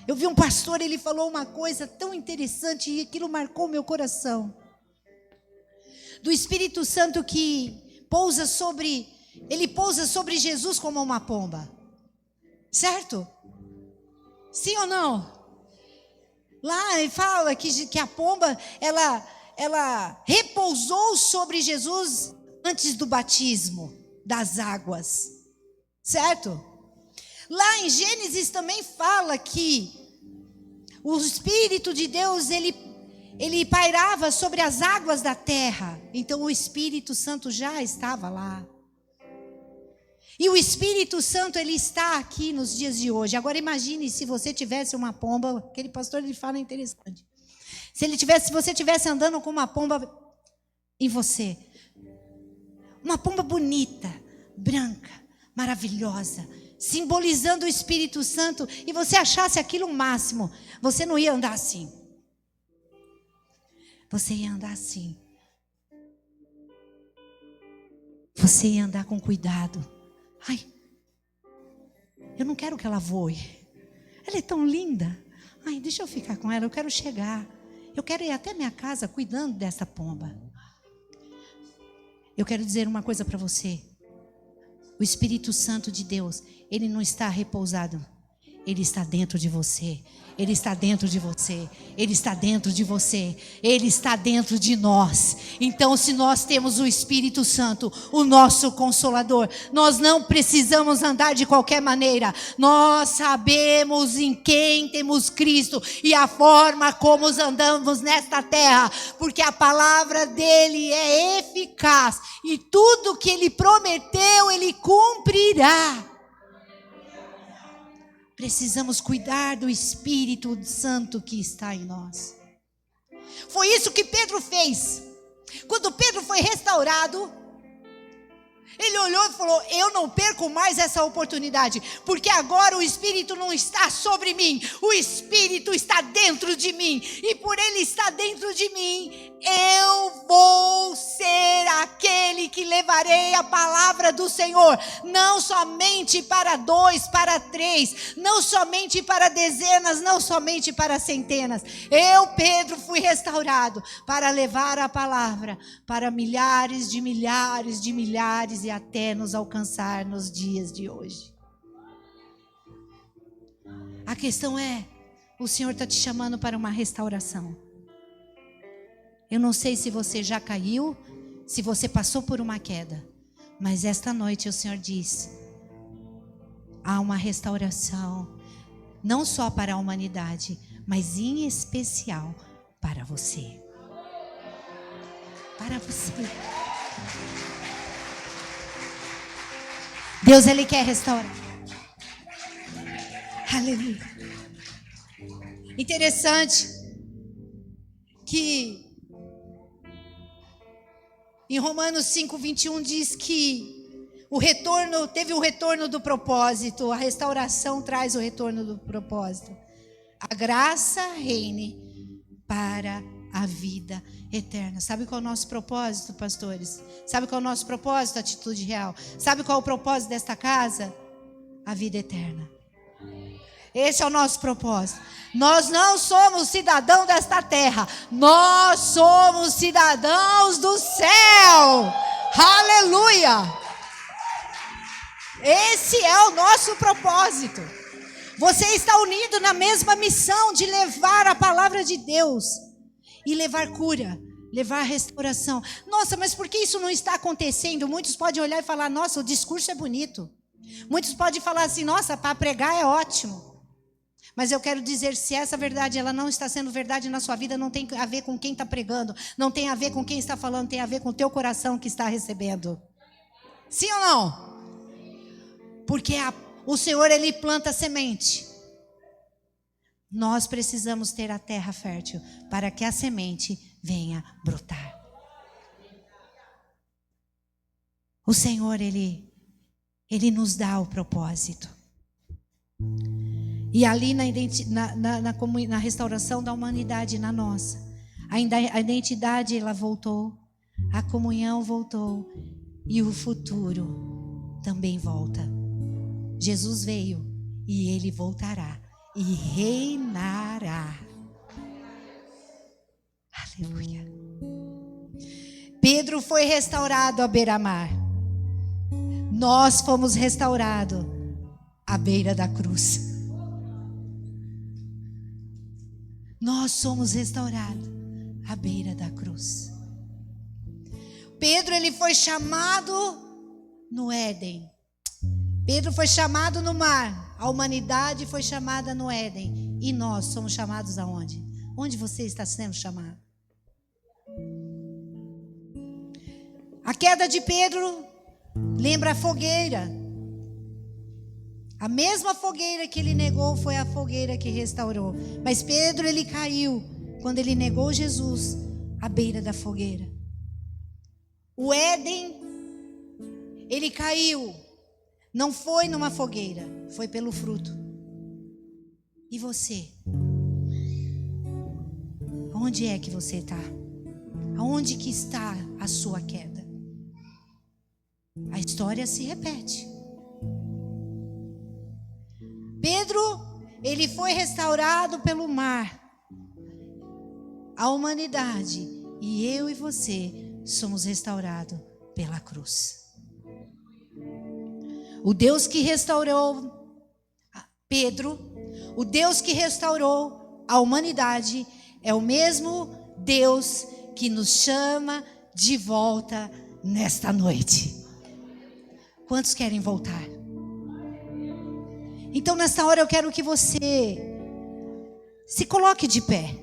Eu vi um pastor, ele falou uma coisa tão interessante e aquilo marcou meu coração. Do Espírito Santo que pousa sobre Jesus como uma pomba. Certo? Sim ou não? Lá ele fala que a pomba, ela repousou sobre Jesus antes do batismo das águas. Certo? Lá em Gênesis também fala que o Espírito de Deus, ele pairava sobre as águas da terra. Então o Espírito Santo já estava lá. E o Espírito Santo, ele está aqui nos dias de hoje. Agora imagine se você tivesse uma pomba, aquele pastor ele fala interessante. Se você tivesse andando com uma pomba em você. Uma pomba bonita, branca, maravilhosa, simbolizando o Espírito Santo, e você achasse aquilo o máximo, você não ia andar assim. Você ia andar assim. Você ia andar com cuidado. Ai, eu não quero que ela voe. Ela é tão linda. Ai, deixa eu ficar com ela, eu quero chegar. Eu quero ir até minha casa cuidando dessa pomba. Eu quero dizer uma coisa para você. O Espírito Santo de Deus, ele não está repousado. Ele está dentro de você. Ele está dentro de você. Ele está dentro de você. Ele está dentro de nós. Então, se nós temos o Espírito Santo, o nosso Consolador, nós não precisamos andar de qualquer maneira. Nós sabemos em quem temos Cristo e a forma como andamos nesta terra, porque a palavra dele é eficaz e tudo que ele prometeu, ele cumprirá. Precisamos cuidar do Espírito Santo que está em nós. Foi isso que Pedro fez. Quando Pedro foi restaurado, ele olhou e falou: eu não perco mais essa oportunidade, porque agora o Espírito não está sobre mim, o Espírito está dentro de mim, e por ele estar dentro de mim, eu vou ser aquele que levarei a palavra do Senhor, não somente para 2, para 3, não somente para dezenas, não somente para centenas. Eu, Pedro, fui restaurado para levar a palavra para milhares de milhares de milhares e até nos alcançar nos dias de hoje. A questão é, o Senhor está te chamando para uma restauração. Eu não sei se você já caiu, se você passou por uma queda, mas esta noite o Senhor diz: há uma restauração, não só para a humanidade, mas em especial para você. Para você. Deus, ele quer restaurar. Aleluia. Interessante que em Romanos 5:21 diz que teve o retorno do propósito. A restauração traz o retorno do propósito. A graça reine para a vida eterna. Sabe qual é o nosso propósito, pastores? Sabe qual é o nosso propósito, Atitude Real? Sabe qual é o propósito desta casa? A vida eterna. Esse é o nosso propósito. Nós não somos cidadãos desta terra. Nós somos cidadãos do céu. Aleluia! Esse é o nosso propósito. Você está unido na mesma missão de levar a palavra de Deus e levar cura, levar restauração. Nossa, mas por que isso não está acontecendo? Muitos podem olhar e falar, nossa, o discurso é bonito. Muitos podem falar assim, nossa, para pregar é ótimo. Mas eu quero dizer, se essa verdade ela não está sendo verdade na sua vida, não tem a ver com quem está pregando, não tem a ver com quem está falando, tem a ver com o teu coração que está recebendo. Sim ou não? Porque o Senhor, Ele planta semente. Nós precisamos ter a terra fértil para que a semente venha brotar. O Senhor, Ele nos dá o propósito. E ali na restauração da humanidade, na nossa, a identidade ela voltou, a comunhão voltou e o futuro também volta. Jesus veio e Ele voltará e reinará. Aleluia. Pedro foi restaurado à beira-mar. Nós fomos restaurados à beira da cruz. Nós somos restaurados à beira da cruz. Pedro, ele foi chamado no Éden. Pedro foi chamado no mar. A humanidade foi chamada no Éden. E nós somos chamados aonde? Onde você está sendo chamado? A queda de Pedro lembra a fogueira. A mesma fogueira que ele negou foi a fogueira que restaurou. Mas Pedro, ele caiu quando ele negou Jesus à beira da fogueira. O Éden, ele caiu. Não foi numa fogueira, foi pelo fruto. E você? Onde é que você está? Aonde que está a sua queda? A história se repete. Pedro, ele foi restaurado pelo mar. A humanidade, e eu e você, somos restaurados pela cruz. O Deus que restaurou Pedro, o Deus que restaurou a humanidade, é o mesmo Deus que nos chama de volta nesta noite. Quantos querem voltar? Então, nesta hora, eu quero que você se coloque de pé.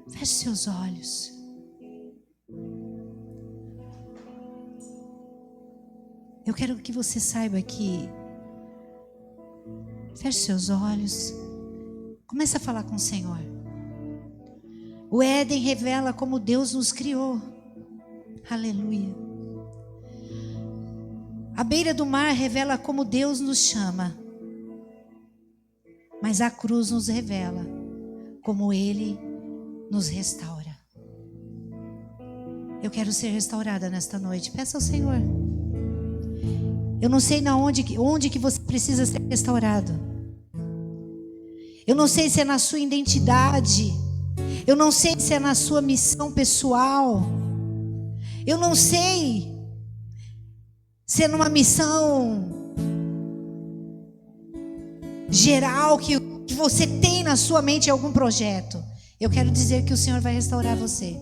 Feche seus olhos. Eu quero que você saiba que feche seus olhos. Comece a falar com o Senhor. O Éden revela como Deus nos criou. Aleluia. A beira do mar revela como Deus nos chama. Mas a cruz nos revela como Ele nos restaura. Eu quero ser restaurada nesta noite. Peça ao Senhor. Eu não sei onde que você precisa ser restaurado. Eu não sei se é na sua identidade. Eu não sei se é na sua missão pessoal. Eu não sei se é numa missão geral que você tem na sua mente algum projeto. Eu quero dizer que o Senhor vai restaurar você.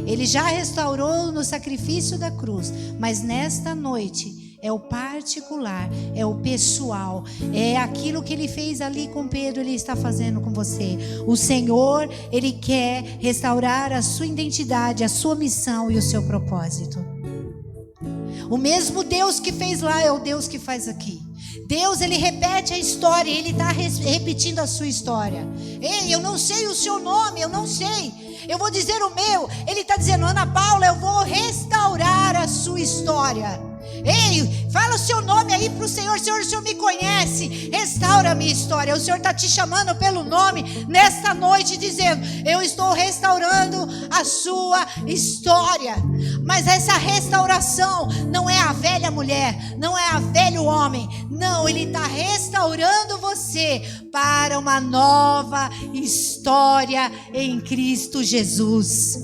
Ele já restaurou no sacrifício da cruz, mas nesta noite é o particular, é o pessoal, é aquilo que Ele fez ali com Pedro, Ele está fazendo com você. O Senhor, Ele quer restaurar a sua identidade, a sua missão e o seu propósito. O mesmo Deus que fez lá é o Deus que faz aqui. Deus, Ele repete a história, Ele está repetindo a sua história. Ei, eu não sei o seu nome, eu não sei. Eu vou dizer o meu. Ele está dizendo, Ana Paula, eu vou restaurar a sua história. Ei, fala o seu nome aí para o Senhor. Senhor, o Senhor me conhece, restaura a minha história. O Senhor está te chamando pelo nome nesta noite, dizendo: eu estou restaurando a sua história. Mas essa restauração não é a velha mulher, não é a velho homem. Não, Ele está restaurando você para uma nova história em Cristo Jesus.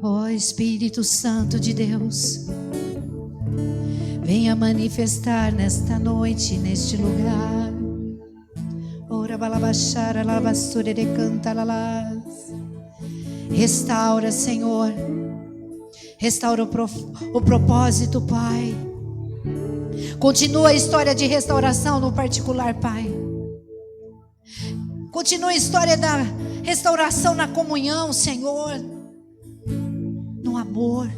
Ó Espírito Santo de Deus, venha manifestar nesta noite, neste lugar. Ora balabachara lavasture de canta lalás. Restaura, Senhor. Restaura o propósito, Pai. Continua a história de restauração no particular, Pai. Continua a história da restauração na comunhão, Senhor. No amor.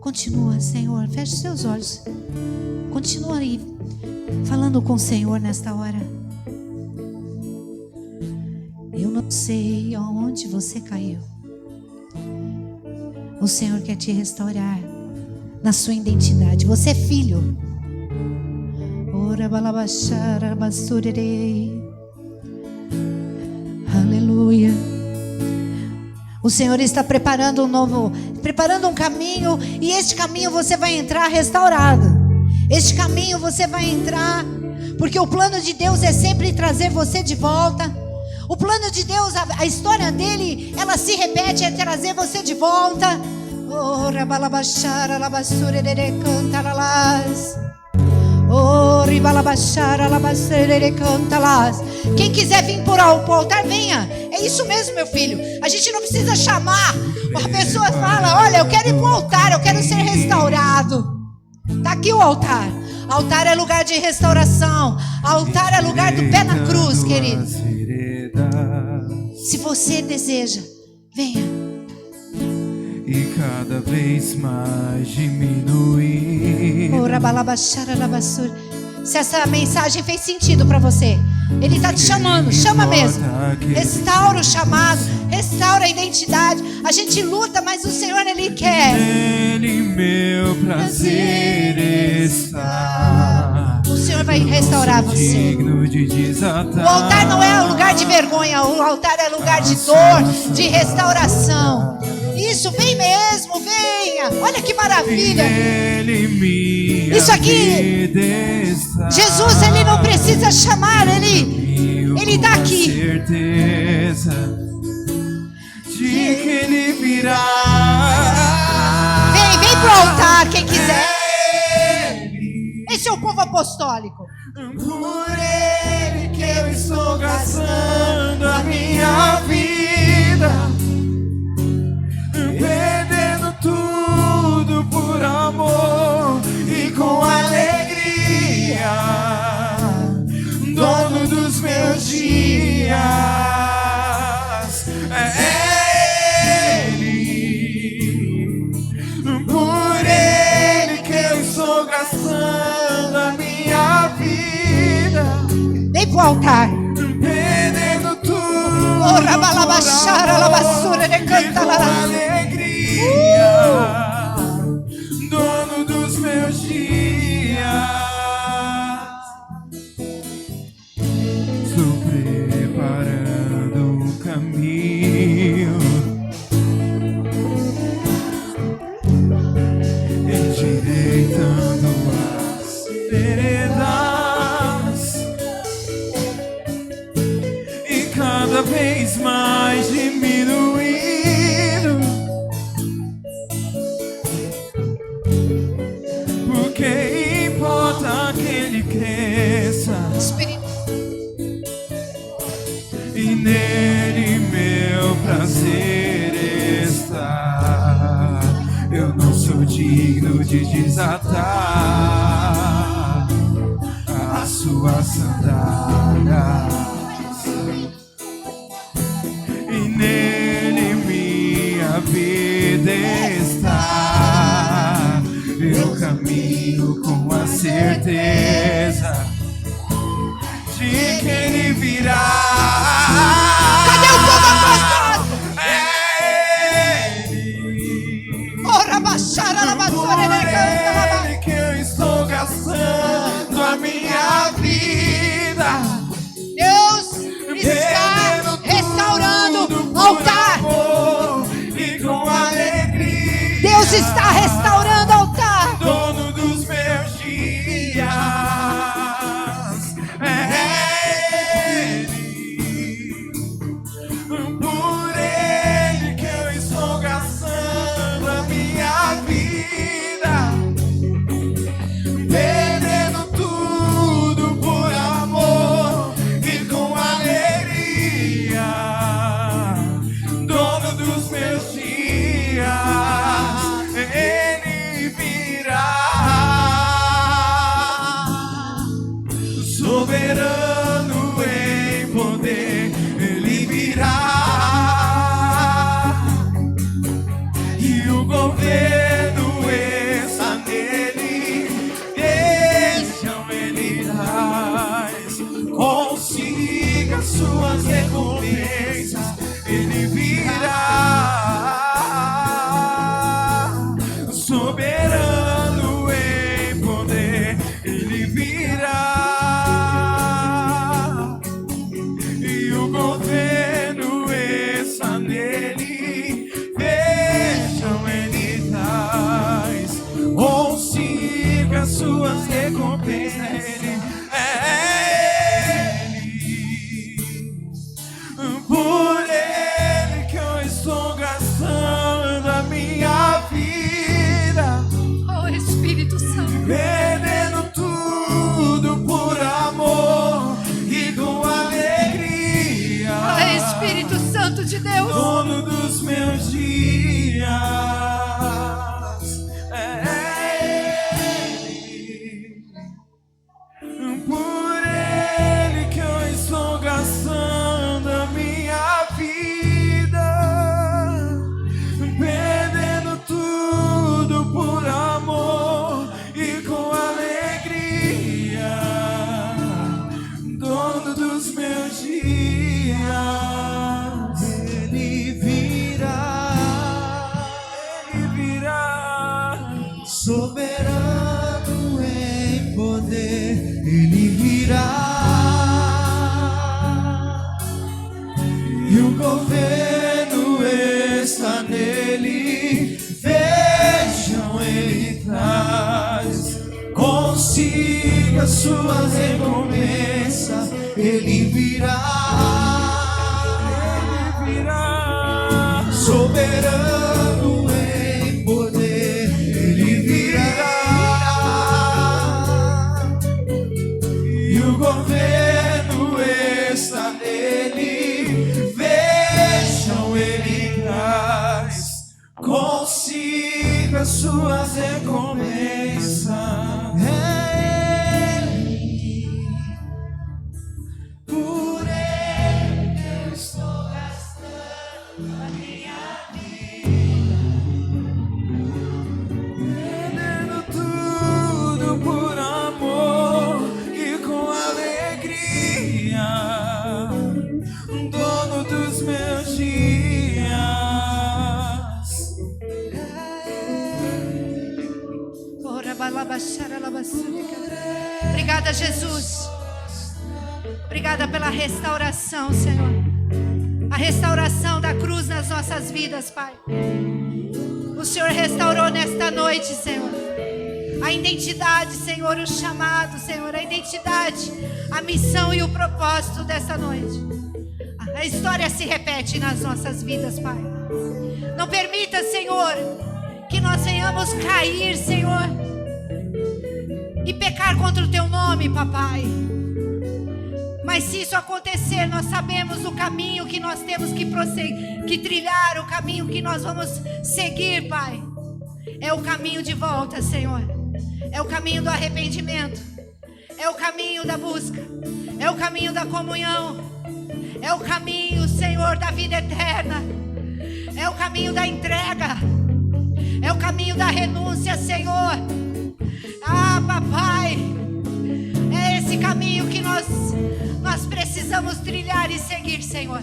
Continua, Senhor. Feche seus olhos. Continua aí falando com o Senhor nesta hora. Eu não sei aonde você caiu. O Senhor quer te restaurar na sua identidade. Você é filho. Ora balabachara basurerei. Aleluia. O Senhor está preparando um caminho, e este caminho você vai entrar restaurado. Este caminho você vai entrar, porque o plano de Deus é sempre trazer você de volta. O plano de Deus, a história dele, ela se repete, é trazer você de volta. Ora balabachara labasurere canta lalás. Ora balabachara labasurere canta lalás. Quem quiser vir por o altar, venha. É isso mesmo, meu filho. A gente não precisa chamar. A pessoa fala: olha, eu quero ir para o altar, eu quero ser restaurado. Está aqui o altar. Altar é lugar de restauração. Altar é lugar do pé na cruz, querido. Se você deseja, venha. E cada vez mais diminuir. Se essa mensagem fez sentido para você, Ele está te chamando, chama mesmo. Restaura o chamado, restaura a identidade. A gente luta, mas o Senhor, Ele quer. Nele meu prazer está. O Senhor vai restaurar você. O altar não é lugar de vergonha, o altar é lugar de dor, de restauração. Isso, vem mesmo, venha. Olha que maravilha. Isso aqui, Jesus, Ele não precisa chamar, Ele está aqui. Certeza de que Ele virá. Vem pro altar, quem quiser. Esse é o povo apostólico. Por Ele que eu estou gastando a minha vida, perdendo tudo por amor e com alegria, dono dos meus dias. É Ele, por Ele que eu estou gastando a minha vida. Vem pro altar. Perdendo tudo com alegria, dono dos meus dias. Estou preparando um caminho, endireitando as veredas, e cada vez mais diminuindo. Porque importa que Ele cresça, e nele meu prazer está. Eu não sou digno de desatar as suas sandálias, e nele minha vida está. Eu caminho com a certeza de que Ele virá. Cadê o povo apostólico? É Ele. Ora, baixar poder, Ele virá. E o governo está nele, vejam, Ele traz. Consiga suas recompensas, Ele virá. Soberano em poder, Ele virá. E o governo está nele, vejam, Ele traz. Consiga suas recompensas, Ele é Ele. Por Ele que eu estou gastando a minha vida, Oh, Espírito Santo. perdendo tudo por amor e com alegria. Oh, Espírito Santo de Deus. Dono dos meus dias é Ele. Por Ele que eu estou gastando a minha vida, perdendo tudo por amor e com alegria. Dono dos meus dias, Ele virá, Ele virá. Soberano em poder, Ele virá. E o governo está nele, vejam, Ele traz. Consiga suas recompensas, Ele virá. Ele virá. Soberano em poder, Ele virá. E o governo está nele, vejam, Ele traz. Consiga suas recompensas. É Ele. Por Ele que eu estou gastando a minha Perdendo tudo por amor e com alegria. Dono dos meus dias. Obrigada, Jesus. Obrigada pela restauração, Senhor. A restauração da cruz nas nossas vidas, Pai. O Senhor restaurou nesta noite, Senhor, a identidade, Senhor, o chamado, Senhor, a identidade, a missão e o propósito dessa noite. A história se repete nas nossas vidas, Pai. Não permita, Senhor, que nós venhamos cair, Senhor, e pecar contra o Teu nome, Papai. Mas se isso acontecer, nós sabemos o caminho que nós temos que prosseguir, que trilhar, o caminho que nós vamos seguir, Pai. É o caminho de volta, Senhor. É o caminho do arrependimento. É o caminho da busca. É o caminho da comunhão. É o caminho, Senhor, da vida eterna. É o caminho da entrega. É o caminho da renúncia, Senhor. Ah, Papai, é esse caminho que nós precisamos trilhar e seguir, Senhor.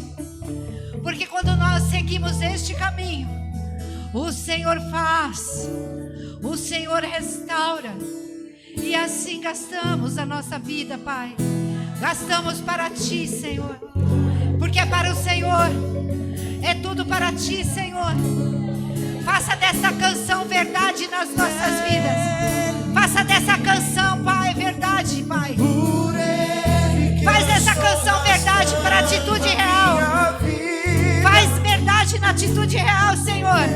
Porque quando nós seguimos este caminho, o Senhor faz, o Senhor restaura. E assim gastamos a nossa vida, Pai. Gastamos para Ti, Senhor. Porque é para o Senhor. É tudo para Ti, Senhor. Faça dessa canção verdade nas nossas vidas. Faça dessa canção, Pai, verdade, Pai. Faz dessa canção verdade para a atitude real. Faz verdade na atitude real, Senhor.